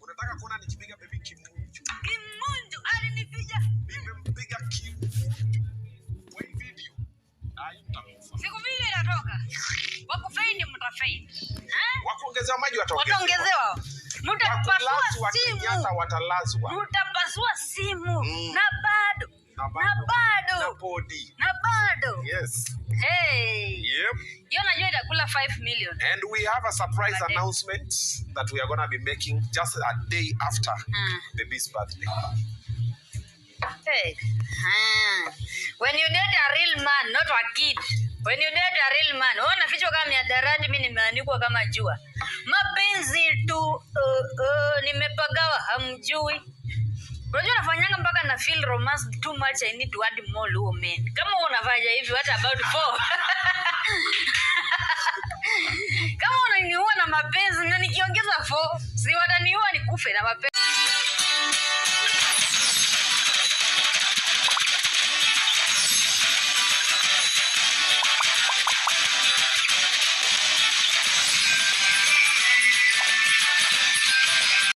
Unataka kuona nikipiga baby kimunju? Kimunju alinipiga. Nimempiga kimunju. Kwa hii video. Siku vile inatoka. Wakufaini mtafaini. Wakuongezewa maji wataongezewa. Wataongezewa. Mtapasua simu. Kenyatta watalazwa. Mtapasua simu. Na bado. Na bado. Yes. Hey. Yep. Yo najua itakula 5 million. And we have a surprise announcement that we are going to be making just a day after baby's birthday. Hey. When you date a real man, not a kid. When you date a real man, ona ficho kama miadarati mimi nimeandikwa kama jua. Mapenzi tu nimepagawa hamjui. Unajua nafanyanga mpaka na feel romance too much. I need to add more women. Kama unafanya hivi what about 4? Kama unaniua na mapenzi na nikiongeza 4, si wataniua nikufe na mapenzi.